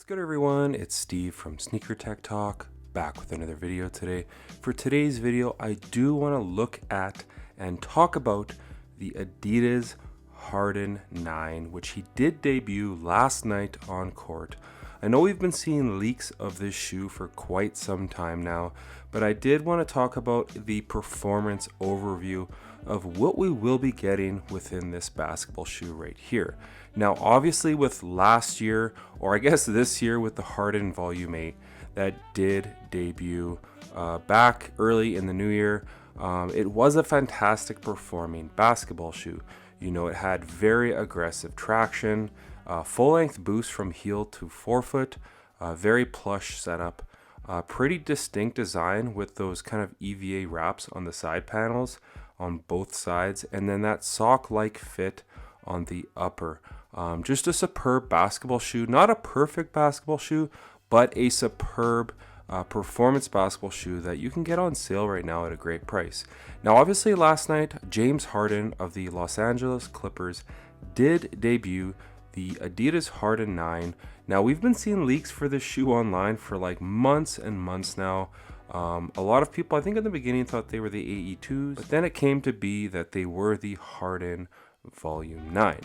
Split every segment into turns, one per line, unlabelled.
What's good, everyone? It's Steve from SnkrTechTalk, back with another video today. For today's video, I do want to look at and talk about the Adidas Harden 9, which he did debut last night on court. I know we've been seeing leaks of this shoe for quite some time now, but I did want to talk about the performance overview of what we will be getting within this basketball shoe right here. Now, obviously with last year, or I guess this year with the Harden Volume 8 that did debut back early in the new year, it was a fantastic performing basketball shoe. You know, it had very aggressive traction, full-length boost from heel to forefoot, very plush setup, pretty distinct design with those kind of EVA wraps on the side panels on both sides, and then that sock-like fit on the upper. Just a superb basketball shoe, not a perfect basketball shoe, but a superb performance basketball shoe that you can get on sale right now at a great price. Now, obviously last night, James Harden of the Los Angeles Clippers did debut the Adidas Harden 9. Now, we've been seeing leaks for this shoe online for like months and months now. A lot of people, I think in the beginning, thought they were the AE2s, but then it came to be that they were the Harden Volume 9.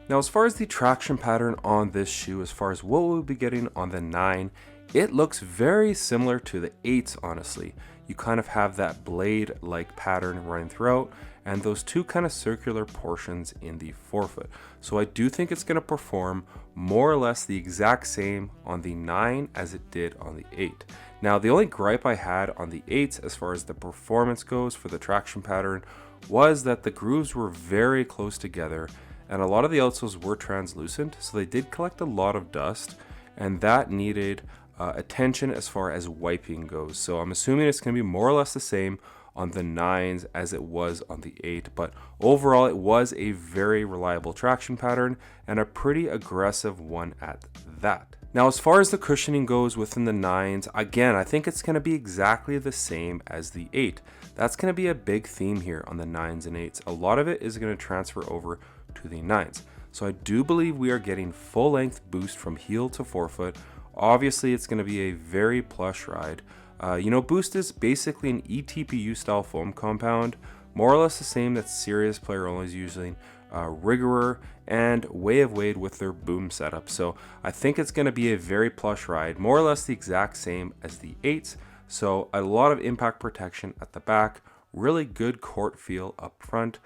Now, as far as the traction pattern on this shoe, as far as what we'll be getting on the 9, it looks very similar to the 8s, honestly. You kind of have that blade-like pattern running throughout, and those two kind of circular portions in the forefoot. So I do think it's going to perform more or less the exact same on the 9 as it did on the 8. Now, the only gripe I had on the 8s as far as the performance goes for the traction pattern was that the grooves were very close together, and a lot of the outsoles were translucent, so they did collect a lot of dust, and that needed attention as far as wiping goes. So I'm assuming it's going to be more or less the same on the 9s as it was on the 8, but overall it was a very reliable traction pattern and a pretty aggressive one at that. Now, as far as the cushioning goes within the 9s, again, I think it's going to be exactly the same as the 8. That's going to be a big theme here on the 9s and 8s. A lot of it is going to transfer over to the 9s. So I do believe we are getting full-length boost from heel to forefoot. Obviously, it's going to be a very plush ride. Boost is basically an ETPU style foam compound, more or less the same that serious player only is using, Rigorer and Way of Wade with their boom setup. So I think it's going to be a very plush ride, more or less the exact same as the 8s. So a lot of impact protection at the back, really good court feel up front.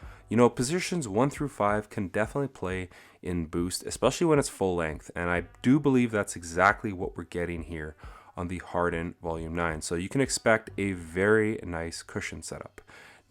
Positions 1 through 5 can definitely play in boost, especially when it's full length. And I do believe that's exactly what we're getting here on the Harden Volume 9. So you can expect a very nice cushion setup.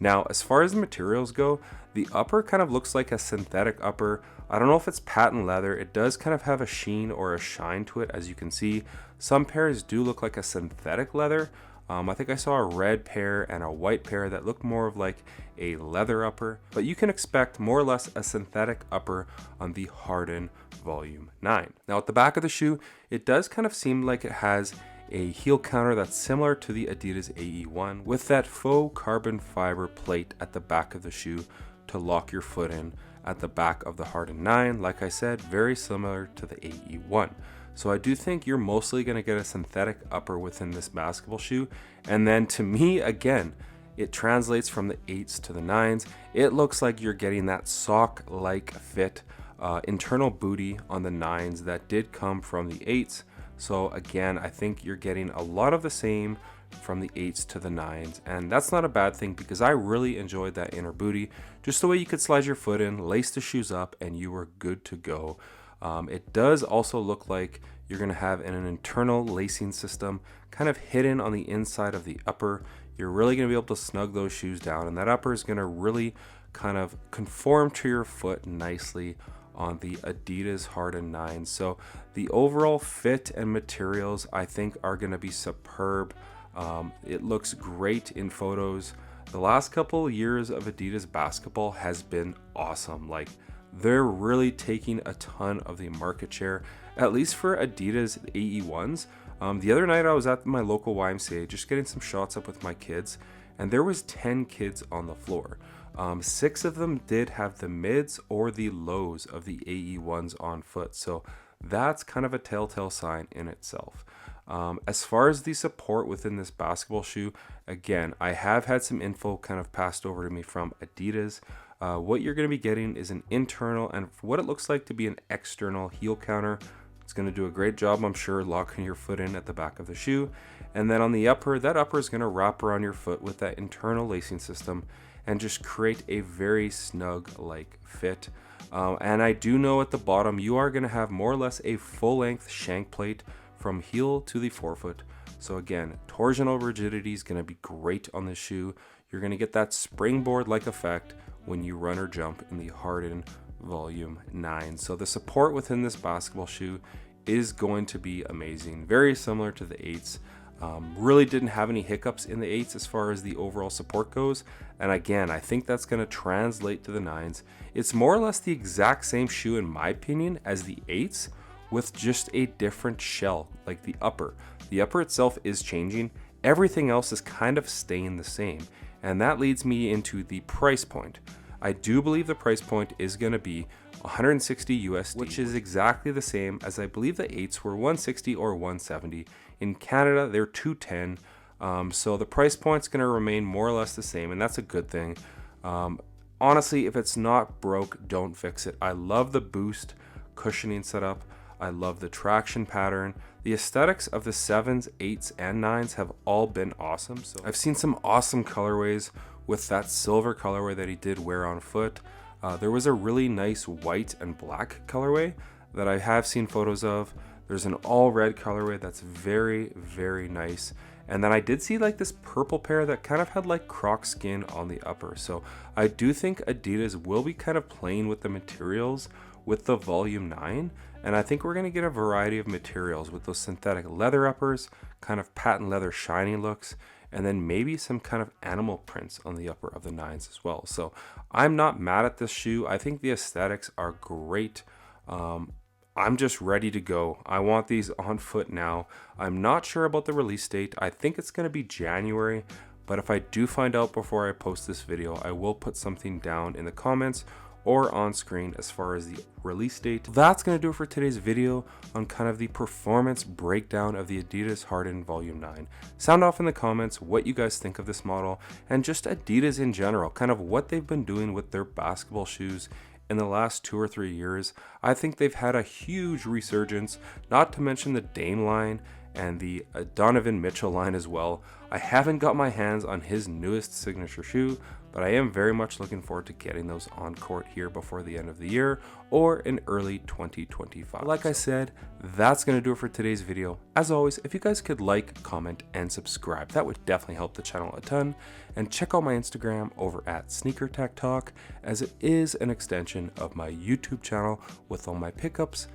Now, as far as the materials go, the upper kind of looks like a synthetic upper. I don't know if it's patent leather. It does kind of have a sheen or a shine to it, as you can see. Some pairs do look like a synthetic leather. I think I saw a red pair and a white pair that looked more of like a leather upper, but you can expect more or less a synthetic upper on the Harden Volume 9. Now, at the back of the shoe, it does kind of seem like it has a heel counter that's similar to the Adidas AE1 with that faux carbon fiber plate at the back of the shoe to lock your foot in at the back of the Harden 9. Like I said, very similar to the AE1. So I do think you're mostly going to get a synthetic upper within this basketball shoe. And then to me, again, it translates from the 8s to the 9s. It looks like you're getting that sock-like fit internal booty on the 9s that did come from the 8s. So again, I think you're getting a lot of the same from the 8s to the 9s. And that's not a bad thing because I really enjoyed that inner booty. Just the way you could slide your foot in, lace the shoes up, and you were good to go. It does also look like you're going to have an internal lacing system kind of hidden on the inside of the upper. You're really going to be able to snug those shoes down, and that upper is going to really kind of conform to your foot nicely on the Adidas Harden 9. So the overall fit and materials, I think, are going to be superb. It looks great in photos. The last couple years of Adidas basketball has been awesome. Like, they're really taking a ton of the market share, at least for Adidas AE1s. The other night I was at my local YMCA just getting some shots up with my kids, and there was 10 kids on the floor. 6 of them did have the mids or the lows of the AE1s on foot. So that's kind of a telltale sign in itself. As far as the support within this basketball shoe, again, I have had some info kind of passed over to me from Adidas. What you're going to be getting is an internal and what it looks like to be an external heel counter. It's going to do a great job, I'm sure, locking your foot in at the back of the shoe. And then on the upper, that upper is going to wrap around your foot with that internal lacing system and just create a very snug-like fit. And I do know at the bottom, you are going to have more or less a full-length shank plate from heel to the forefoot. So again, torsional rigidity is going to be great on this shoe. You're going to get that springboard-like effect when you run or jump in the Harden Volume 9. So the support within this basketball shoe is going to be amazing. Very similar to the 8s. Really didn't have any hiccups in the 8s as far as the overall support goes. And again, I think that's going to translate to the 9s. It's more or less the exact same shoe in my opinion as the 8s, with just a different shell, like the upper. The upper itself is changing. Everything else is kind of staying the same. And that leads me into the price point. I do believe the price point is going to be 160 USD, which is exactly the same as I believe the 8s were 160 or 170. In Canada, they're 210. So the price point's going to remain more or less the same, and that's a good thing. Honestly, if it's not broke, don't fix it. I love the boost cushioning setup. I love the traction pattern. The aesthetics of the 7s, 8s, and 9s have all been awesome. So I've seen some awesome colorways with that silver colorway that he did wear on foot. There was a really nice white and black colorway that I have seen photos of. There's an all red colorway that's very, very nice. And then I did see like this purple pair that kind of had like croc skin on the upper. So I do think Adidas will be kind of playing with the materials with the Volume 9. And I think we're going to get a variety of materials with those synthetic leather uppers, kind of patent leather shiny looks, and then maybe some kind of animal prints on the upper of the 9s as well. So I'm not mad at this shoe. I think the aesthetics are great. I'm just ready to go. I want these on foot now. I'm not sure about the release date. I think it's going to be January, but if I do find out before I post this video, I will put something down in the comments or on screen as far as the release date. That's going to do it for today's video on kind of the performance breakdown of the Adidas Harden Volume 9. Sound off in the comments what you guys think of this model and just Adidas in general, kind of what they've been doing with their basketball shoes in the last 2 or 3 years. I think they've had a huge resurgence, not to mention the Dame line and the Donovan Mitchell line as well. I haven't got my hands on his newest signature shoe, but I am very much looking forward to getting those on court here before the end of the year or in early 2025. Like I said, that's going to do it for today's video. As always, if you guys could like, comment, and subscribe, that would definitely help the channel a ton. And check out my Instagram over at SnkrTechTalk, as it is an extension of my YouTube channel with all my pickups,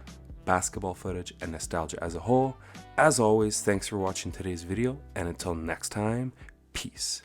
basketball footage, and nostalgia as a whole. As always, thanks for watching today's video, and until next time, peace.